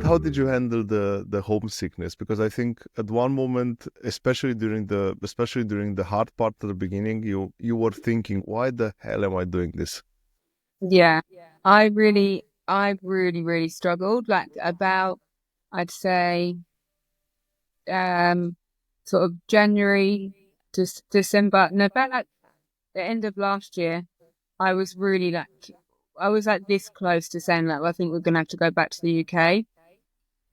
how did you handle the homesickness? Because I think at one moment, especially during the hard part at the beginning, you were thinking, why the hell am I doing this? Yeah, I really struggled. Like about, I'd say, um, sort of January to December. No, about like the end of last year, I was really like, I was like this close to saying like, well, I think we're gonna have to go back to the UK.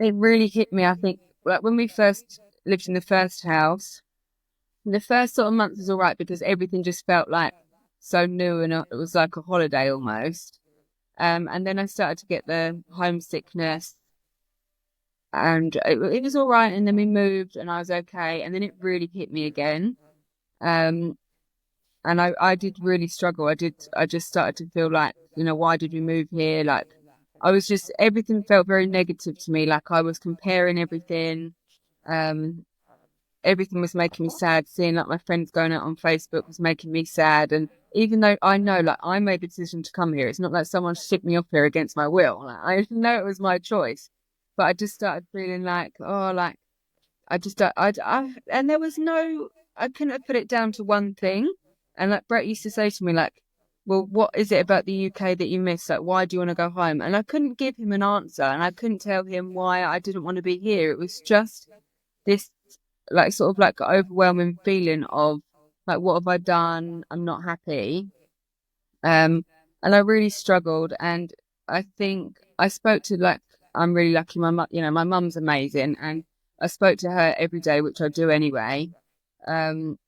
It really hit me. I think like when we first lived in the first house, the first sort of month was all right because everything just felt like so new and it was like a holiday almost. And then I started to get the homesickness and it was all right. And then we moved and I was okay. And then it really hit me again. Um, and I did really struggle. I just started to feel like, why did we move here? Like I was just, everything felt very negative to me. Like I was comparing everything. Um, Everything was making me sad. Seeing like my friends going out on Facebook was making me sad. And even though I know, like, I made the decision to come here, it's not like someone shipped me off here against my will. Like, I know it was my choice, but I just started feeling like, oh, like and there was no, I couldn't have put it down to one thing. And like Brett used to say to me, like, well, what is it about the UK that you miss? Like, why do you want to go home? And I couldn't give him an answer, and I couldn't tell him why I didn't want to be here. It was just this like sort of like overwhelming feeling of like what have I done? I'm not happy. And I really struggled and I think I spoke to like I'm really lucky my mum, my mum's amazing and I spoke to her every day, which I do anyway. Um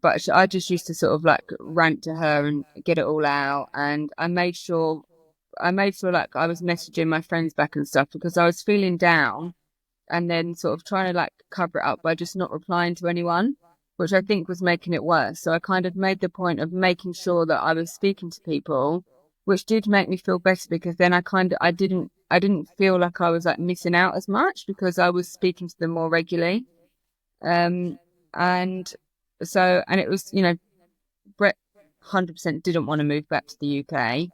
but I just used to sort of like rant to her and get it all out and I made sure like I was messaging my friends back and stuff because I was feeling down and then sort of trying to like cover it up by just not replying to anyone, which I think was making it worse. So I kind of made the point of making sure that I was speaking to people, which did make me feel better because then I didn't feel like I was like missing out as much because I was speaking to them more regularly. Um, and and it was, Brett 100% didn't want to move back to the UK.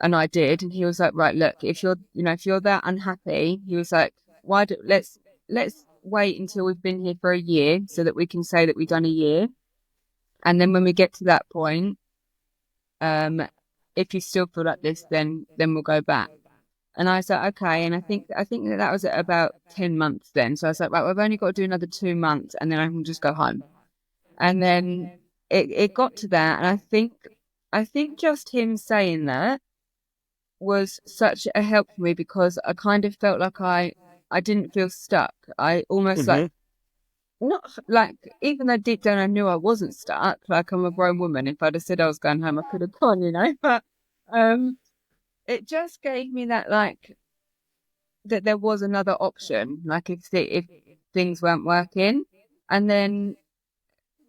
And I did, and he was like, "Right, look, if you're that unhappy," he was like, "Why do let's wait until we've been here for a year so that we can say that we've done a year, and then when we get to that point, um, if you still feel like this, then we'll go back." And I was like, "Okay," and I think that was at about 10 months then. So I was like, "Right, we've only got to do another 2 months, and then I can just go home." And then it got to that, and I think just him saying that was such a help for me because I kind of felt like I didn't feel stuck. I almost like Hmm. not like even though deep down I knew I wasn't stuck. Like I'm a grown woman. If I'd have said I was going home, I could have gone. But um, it just gave me that like that there was another option. Like if things weren't working, and then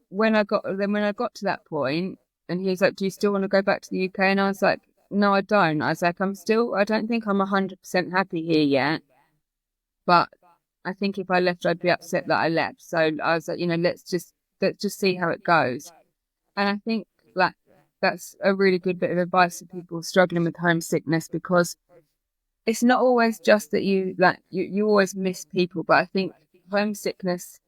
when I got to that point, and he's like, "Do you still want to go back to the UK?" And I was like, "No, I don't." I was like, I don't think I'm 100% happy here yet, but I think if I left, I'd be upset that I left. So I was like, let's just see how it goes. And I think like that's a really good bit of advice for people struggling with homesickness because it's not always just that you always miss people, but I think homesickness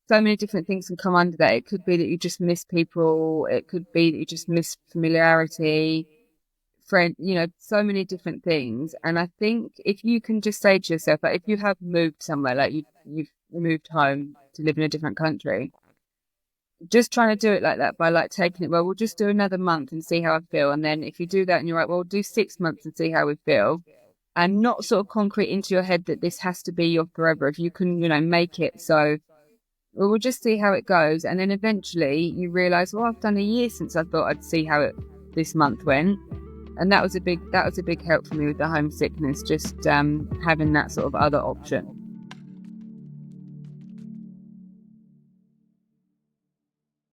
so many different things can come under that. It could be that you just miss people. It could be that you just miss familiarity, so many different things. And I think if you can just say to yourself, like, if you have moved somewhere, like you've moved home to live in a different country, just trying to do it like that by like taking it, well, we'll just do another month and see how I feel. And then if you do that and you're right, well, we'll do 6 months and see how we feel. And not sort of concrete into your head that this has to be your forever. If you can, make it so well, we'll just see how it goes. And then eventually you realize, well, I've done a year since I thought I'd see how this month went. And that was a big help for me with the homesickness, just having that sort of other option.